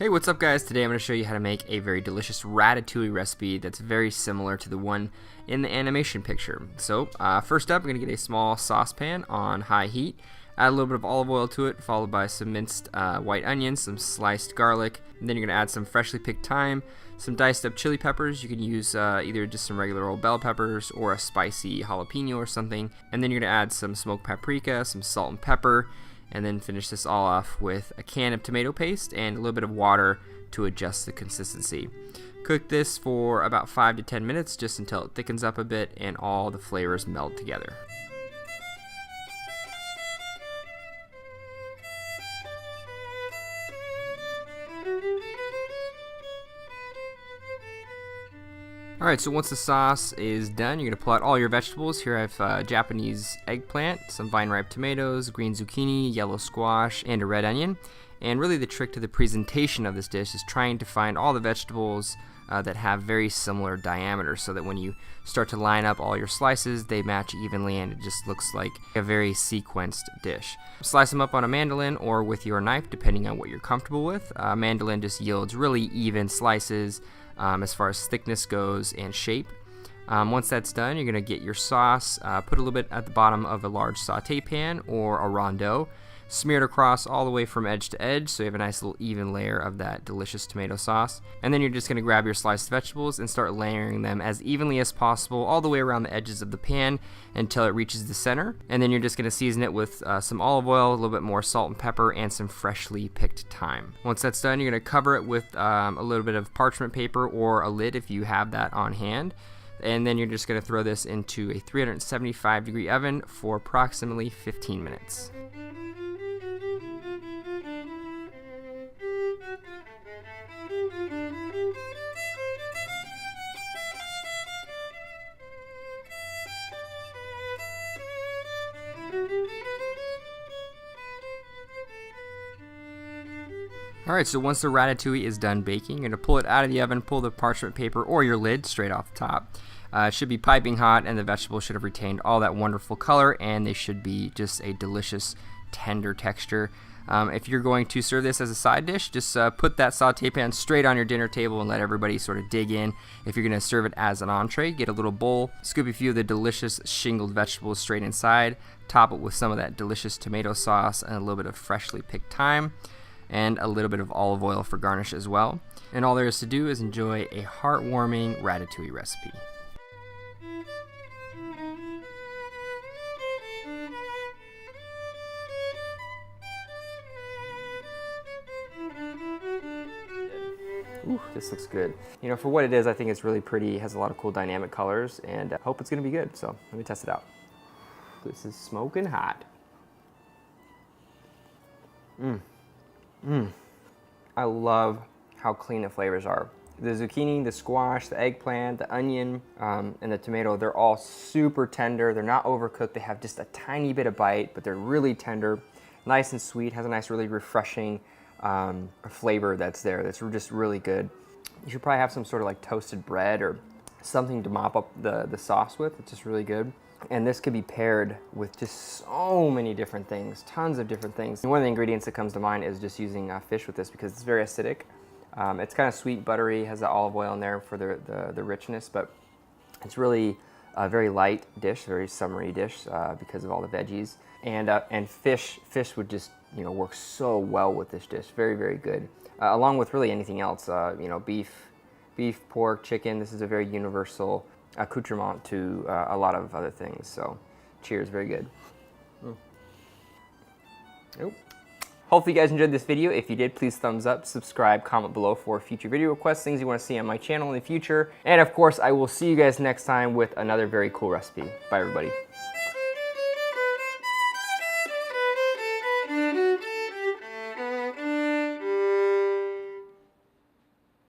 Hey, what's up guys? Today I'm going to show you how to make a very delicious ratatouille recipe that's very similar to the one in the animation picture. So first up, we're going to get a small saucepan on high heat, add a little bit of olive oil to it, followed by some minced white onions, some sliced garlic, and then you're going to add some freshly picked thyme, some diced up chili peppers. You can use either just some regular old bell peppers or a spicy jalapeno or something, and then you're going to add some smoked paprika, some salt and pepper, and then finish this all off with a can of tomato paste and a little bit of water to adjust the consistency. Cook this for about 5 to 10 minutes just until it thickens up a bit and all the flavors meld together. Alright, so once the sauce is done, you're going to pull out all your vegetables. Here I have Japanese eggplant, some vine-ripe tomatoes, green zucchini, yellow squash, and a red onion. And really the trick to the presentation of this dish is trying to find all the vegetables that have very similar diameters so that when you start to line up all your slices, they match evenly and it just looks like a very sequenced dish. Slice them up on a mandolin or with your knife, depending on what you're comfortable with. Mandolin just yields really even slices as far as thickness goes and shape. Once that's done, you're going to get your sauce, put a little bit at the bottom of a large saute pan or a rondeau, smear it across all the way from edge to edge so you have a nice little even layer of that delicious tomato sauce. And then you're just going to grab your sliced vegetables and start layering them as evenly as possible all the way around the edges of the pan until it reaches the center. And then you're just going to season it with some olive oil, a little bit more salt and pepper, and some freshly picked thyme. Once that's done, you're going to cover it with a little bit of parchment paper or a lid if you have that on hand. And then you're just going to throw this into a 375-degree oven for approximately 15 minutes. Alright, so once the ratatouille is done baking, you're going to pull it out of the oven, pull the parchment paper or your lid straight off the top. It should be piping hot and the vegetables should have retained all that wonderful color and they should be just a delicious tender texture. If you're going to serve this as a side dish, just put that saute pan straight on your dinner table and let everybody sort of dig in. If you're going to serve it as an entree, get a little bowl, scoop a few of the delicious shingled vegetables straight inside, top it with some of that delicious tomato sauce and a little bit of freshly picked thyme, and a little bit of olive oil for garnish as well. And all there is to do is enjoy a heartwarming ratatouille recipe. Ooh, this looks good. You know, for what it is, I think it's really pretty. It has a lot of cool dynamic colors, and I hope it's gonna be good. So let me test it out. This is smoking hot. I love how clean the flavors are. The zucchini, the squash, the eggplant, the onion, and the tomato, they're all super tender. They're not overcooked. They have just a tiny bit of bite, but they're really tender, nice and sweet, has a nice, really refreshing flavor that's there. That's just really good. You should probably have some sort of like toasted bread or something to mop up the sauce with. It's just really good. And this could be paired with just so many different things, tons of different things. And one of the ingredients that comes to mind is just using fish with this because it's very acidic. It's kind of sweet, buttery, has the olive oil in there for the richness, but it's really a very light dish, very summery dish because of all the veggies. And fish would just work so well with this dish. Very, very good. Along with really anything else, beef, pork, chicken. This is a very universal accoutrement to a lot of other things. So cheers, very good. Hopefully you guys enjoyed this video. If you did, please thumbs up, subscribe, comment below for future video requests, things you want to see on my channel in the future. And of course, I will see you guys next time with another very cool recipe. Bye everybody.